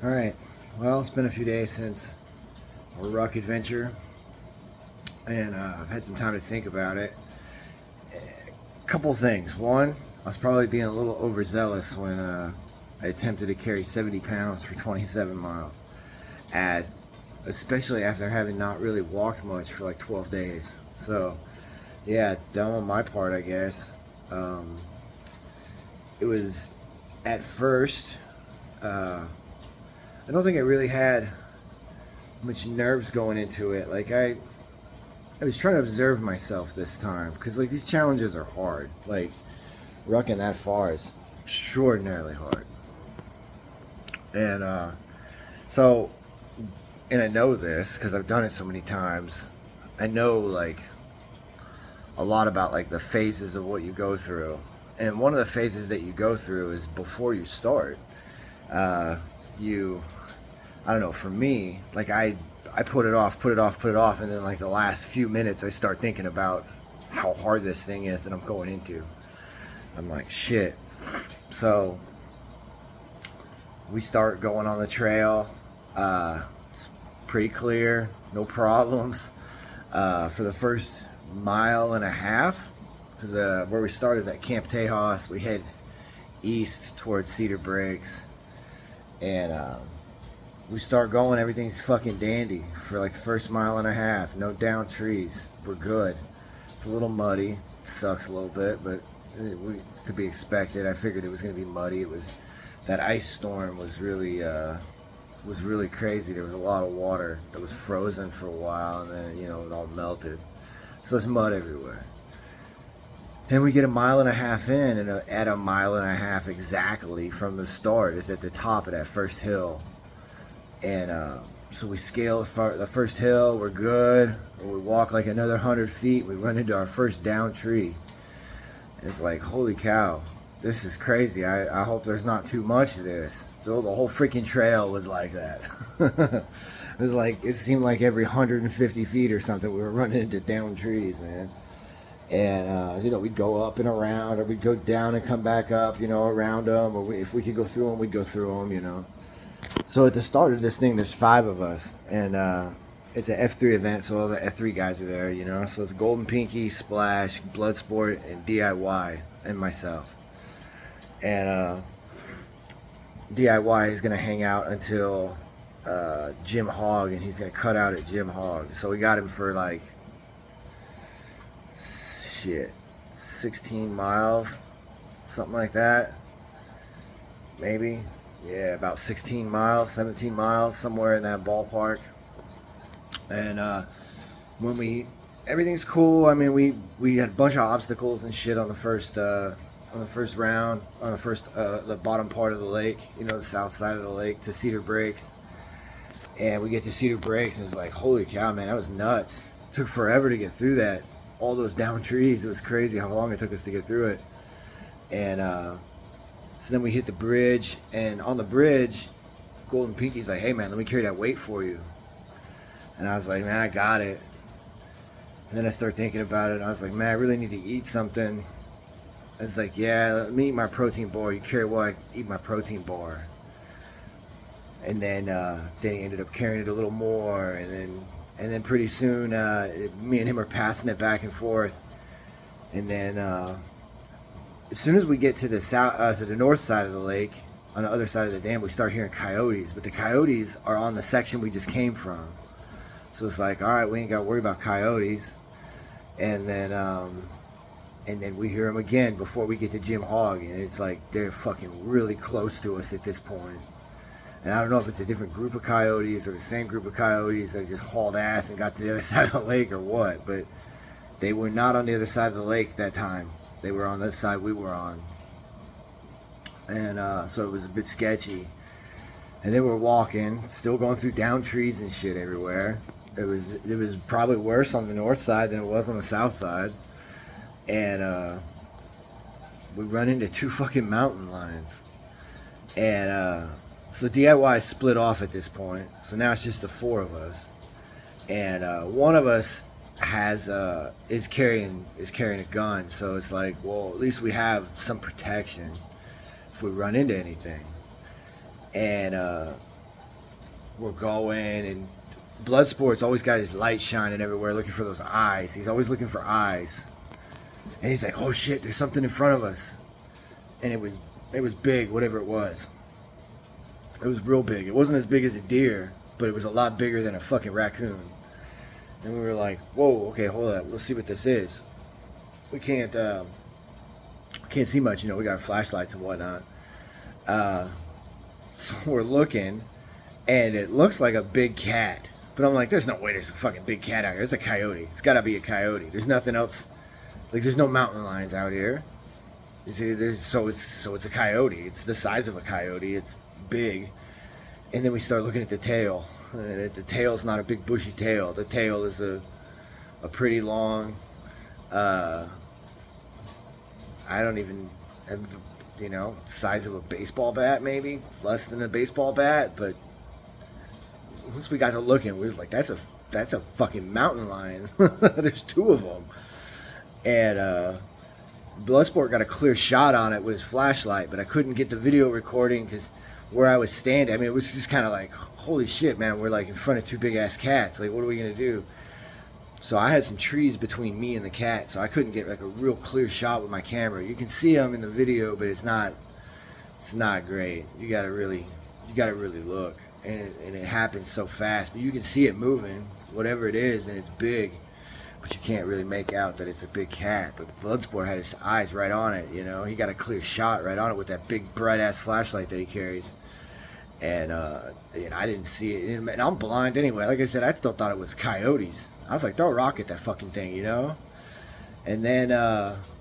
Alright, well, it's been a few days since our ruck adventure, and I've had some time to think about it. A couple things. One, I was probably being a little overzealous when I attempted to carry 70 pounds for 27 miles, as, especially after having not really walked much for like 12 days. So, yeah, dumb on my part, I guess. It was, at first, I don't think I really had much nerves going into it. Like I was trying to observe myself this time because like these challenges are hard. Like rucking that far is extraordinarily hard. And so, and I know this because I've done it so many times. I know like a lot about like the phases of what you go through. And one of the phases that you go through is before you start. I don't know, for me, like I put it off, and then like the last few minutes I start thinking about how hard this thing is that I'm going into. I'm like, shit. So we start going on the trail. It's pretty clear, no problems. For the first mile and a half, because where we start is at Camp Tejas. We head east towards Cedar Breaks, and we start going. Everything's fucking dandy for like the first mile and a half. No down trees. We're good. It's a little muddy. It sucks a little bit, but it's to be expected. I figured it was going to be muddy. It was, that ice storm was really crazy. There was a lot of water that was frozen for a while, and then it all melted. So there's mud everywhere. And we get a mile and a half in, and at a mile and a half exactly from the start is at the top of that first hill. And so we scale the first hill, we're good. We walk like another 100 feet, we run into our first down tree. And it's like, holy cow, this is crazy. I hope there's not too much of this. The whole freaking trail was like that. It was like, it seemed like every 150 feet or something we were running into down trees, man. And we'd go up and around, or we'd go down and come back up, around them, or if we could go through them, we'd go through them. So at the start of this thing, there's 5 of us, and it's an F3 event, so all the F3 guys are there, So it's Golden Pinky, Splash, Bloodsport, and DIY, and myself. And DIY is going to hang out until Jim Hogg, and he's going to cut out at Jim Hogg. So we got him for like, 16 miles, something like that, maybe. Yeah, about 16 miles, 17 miles, somewhere in that ballpark. And everything's cool. I mean, we had a bunch of obstacles and shit on the first round, on the bottom part of the lake, the south side of the lake to Cedar Breaks. And we get to Cedar Breaks, and it's like, holy cow, man, that was nuts. It took forever to get through that. All those down trees. It was crazy how long it took us to get through it. And so then we hit the bridge, and on the bridge, Golden Pinky's like, hey man, let me carry that weight for you. And I was like, man, I got it. And then I started thinking about it, and I was like, man, I really need to eat something. I was like, yeah, let me eat my protein bar. You carry what? I eat my protein bar. And then he ended up carrying it a little more, and then pretty soon, me and him are passing it back and forth. And then as soon as we get to the north side of the lake, on the other side of the dam, we start hearing coyotes. But the coyotes are on the section we just came from. So it's like, all right, we ain't got to worry about coyotes. And then we hear them again before we get to Jim Hogg. And it's like they're fucking really close to us at this point. And I don't know if it's a different group of coyotes or the same group of coyotes that just hauled ass and got to the other side of the lake or what. But they were not on the other side of the lake that time. They were on the side we were on. And so it was a bit sketchy. And then we're walking, still going through down trees and shit everywhere. It was probably worse on the north side than it was on the south side. And we run into 2 fucking mountain lions. And so DIY split off at this point. So now it's just the 4 of us. And one of us is carrying a gun. So it's like, well, at least we have some protection if we run into anything. And we're going, and Bloodsport's always got his light shining everywhere, looking for those eyes. He's always looking for eyes. And he's like, oh shit, there's something in front of us. And it was big, whatever it was. It was real big. It wasn't as big as a deer, but it was a lot bigger than a fucking raccoon. And we were like, whoa, okay, hold up, let's see what this is. We can't see much, we got flashlights and whatnot. So we're looking, and it looks like a big cat. But I'm like, there's no way there's a fucking big cat out here. It's a coyote. It's gotta be a coyote. There's nothing else. Like, there's no mountain lions out here. You see, so it's a coyote. It's the size of a coyote. It's big. And then we start looking at the tail. And the tail's not a big bushy tail. The tail is a pretty long, I don't even, size of a baseball bat, maybe less than a baseball bat. But once we got to looking, we was like, that's a fucking mountain lion. There's two of them. And Bloodsport got a clear shot on it with his flashlight, but I couldn't get the video recording because where I was standing, I mean, it was just kind of like, holy shit, man, we're like in front of two big ass cats. Like, what are we gonna do? So I had some trees between me and the cat, so I couldn't get like a real clear shot with my camera. You can see them in the video, but it's not great. You gotta really look, and it happens so fast. But you can see it moving, whatever it is, and it's big. But you can't really make out that it's a big cat. But Bloodsport had his eyes right on it, He got a clear shot right on it with that big bright-ass flashlight that he carries. And, I didn't see it. And I'm blind anyway. Like I said, I still thought it was coyotes. I was like, throw a rock at that fucking thing, And then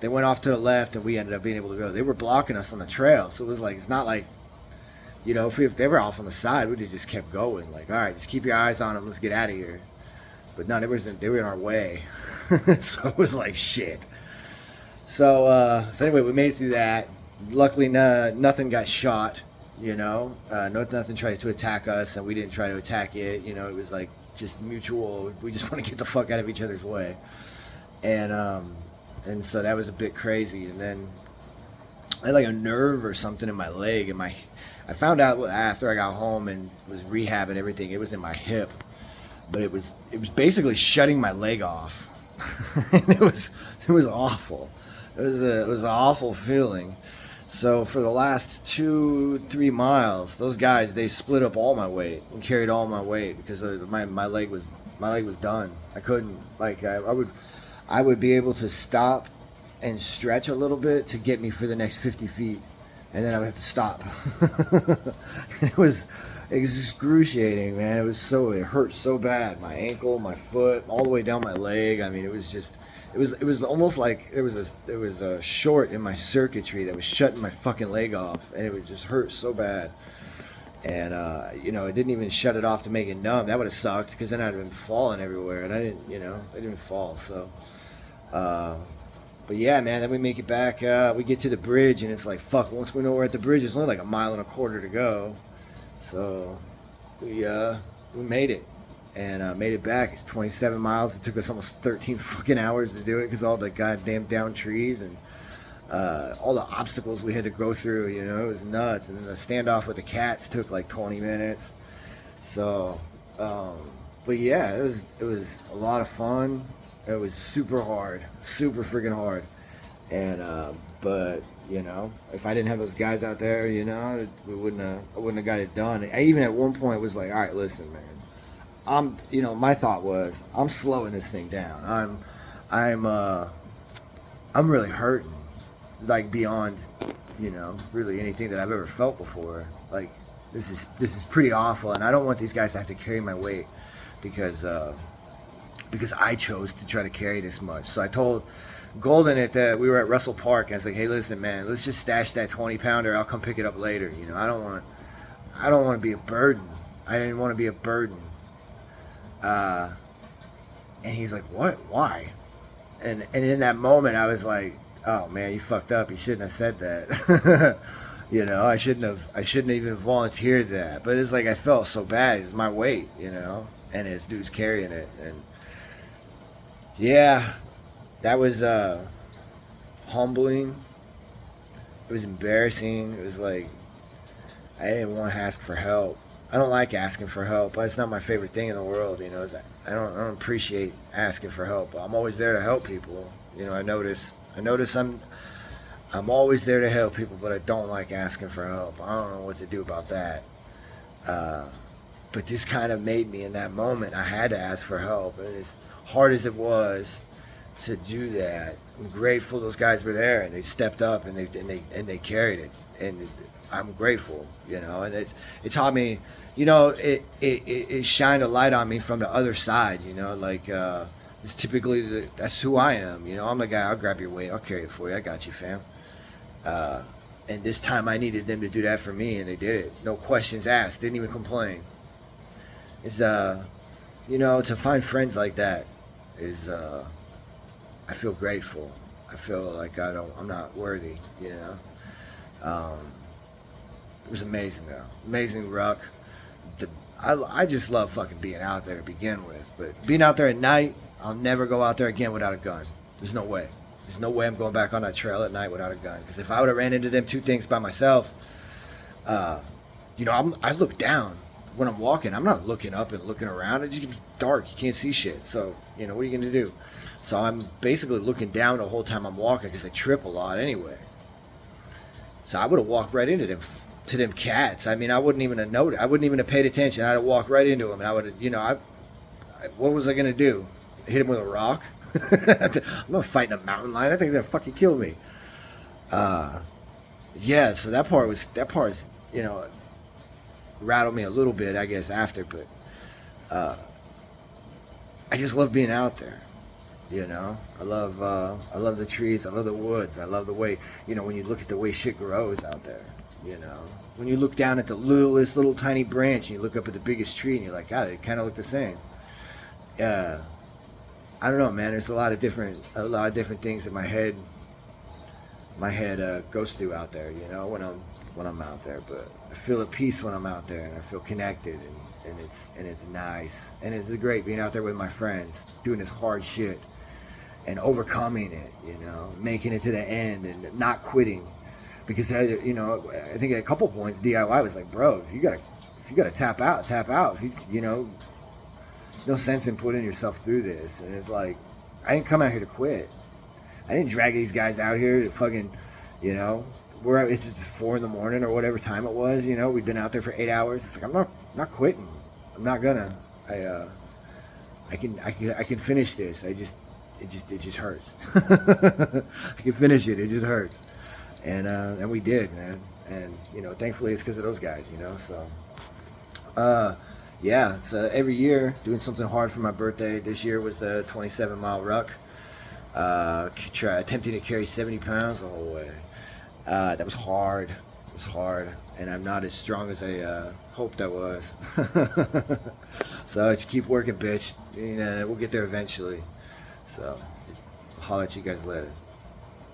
they went off to the left, and we ended up being able to go. They were blocking us on the trail. So it was like, it's not like, if they were off on the side, we'd have just kept going. Like, all right, just keep your eyes on them. Let's get out of here. But no, they were in our way. So it was like, shit. So anyway, we made it through that. Luckily, nothing got shot, nothing tried to attack us, and we didn't try to attack it. It was like just mutual. We just want to get the fuck out of each other's way. And so that was a bit crazy. And then I had like a nerve or something in my leg, and I found out after I got home and was rehabbing everything, it was in my hip. But it was basically shutting my leg off. And it was awful. It was an awful feeling. So for the last 2-3 miles, those guys, they split up all my weight and carried all my weight because my leg was done. I couldn't, like, I would be able to stop and stretch a little bit to get me for the next 50 feet, and then I would have to stop. It was excruciating, man. It hurt so bad. My ankle, my foot, all the way down my leg. I mean, it was almost like there was a short in my circuitry that was shutting my fucking leg off, and it would just hurt so bad. And it didn't even shut it off to make it numb. That would have sucked because then I'd have been falling everywhere, and I didn't fall. So, but yeah, man. Then we make it back. We get to the bridge, and it's like, fuck. Once we know we're at the bridge, it's only like 1.25 miles to go. So we made it, and made it back. It's 27 miles. It took us almost 13 fucking hours to do it because all the goddamn down trees and all the obstacles we had to go through. It was nuts. And then the standoff with the cats took like 20 minutes. So, but yeah, it was a lot of fun. It was super hard, super freaking hard, and but. If I didn't have those guys out there, I wouldn't have got it done. I even at one point was like, all right, listen, man, my thought was, I'm slowing this thing down. I'm really hurting, like beyond, really anything that I've ever felt before. Like this is pretty awful, and I don't want these guys to have to carry my weight because I chose to try to carry this much. So I told Golden we were at Russell Park, and I was like, hey, listen, man, let's just stash that 20-pounder. I'll come pick it up later. I don't want to be a burden. I didn't want to be a burden. And he's like, what? Why? And in that moment, I was like, oh man, you fucked up. You shouldn't have said that. I shouldn't have even volunteered that. But it's like I felt so bad. It's my weight, and this dude's carrying it, and yeah. That was humbling. It was embarrassing. It was like I didn't want to ask for help. I don't like asking for help. That's not my favorite thing in the world. You know, I don't appreciate asking for help. I'm always there to help people. You know, I notice I'm always there to help people, but I don't like asking for help. I don't know what to do about that. But this kind of made me in that moment. I had to ask for help, and as hard as it was to do that, I'm grateful those guys were there and they stepped up and they carried it, and I'm grateful, you know. And it taught me, you know, it shined a light on me from the other side, you know, like it's typically that's who I am, you know. I'm the guy. I'll grab your weight, I'll carry it for you, I got you, fam. And this time I needed them to do that for me, and they did it. No questions asked. Didn't even complain. It's you know, to find friends like that is I feel grateful. I feel like I'm not worthy, you know. It was amazing though. Amazing ruck. I just love fucking being out there to begin with, but being out there at night, I'll never go out there again without a gun. There's no way. There's no way I'm going back on that trail at night without a gun. Because if I would have ran into them two things by myself, you know, I look down when I'm walking. I'm not looking up and looking around. It's just dark. You can't see shit. So, you know, what are you going to do? So I'm basically looking down the whole time I'm walking because I trip a lot anyway. So I would have walked right into them cats. I mean, I wouldn't even have noticed. I wouldn't even have paid attention. I'd have walked right into them, and I would have, you know, what was I going to do? Hit him with a rock? I'm not fighting a mountain lion. That thing's gonna fucking kill me. Yeah. So that part is, you know, rattled me a little bit, I guess, after. But I just love being out there. You know, I love the trees. I love the woods. I love the way, you know, when you look at the way shit grows out there. You know, when you look down at the littlest little tiny branch, and you look up at the biggest tree, and you're like, God, they kind of look the same. Yeah. I don't know, man. There's a lot of different things that my head goes through out there. You know, when I'm out there, but I feel at peace when I'm out there, and I feel connected, and it's nice, and it's great being out there with my friends, doing this hard shit, and overcoming it. You know, making it to the end and not quitting, because you know, I think at a couple points DIY was like, bro, if you gotta tap out, tap out. You know. There's no sense in putting yourself through this. And it's like, I didn't come out here to quit. I didn't drag these guys out here to fucking, you know, it's 4 a.m. or whatever time it was, you know, we've been out there for 8 hours. It's like, I'm not quitting. I'm not gonna. I can finish this. It just hurts. I can finish it. It just hurts. And we did, man. And, you know, thankfully it's because of those guys, you know, so, yeah, so every year doing something hard for my birthday. This year was the 27-mile ruck. Attempting to carry 70 pounds the whole way. That was hard. It was hard, and I'm not as strong as I hoped I was. So just keep working, bitch. And we'll get there eventually. So I'll holler at you guys later.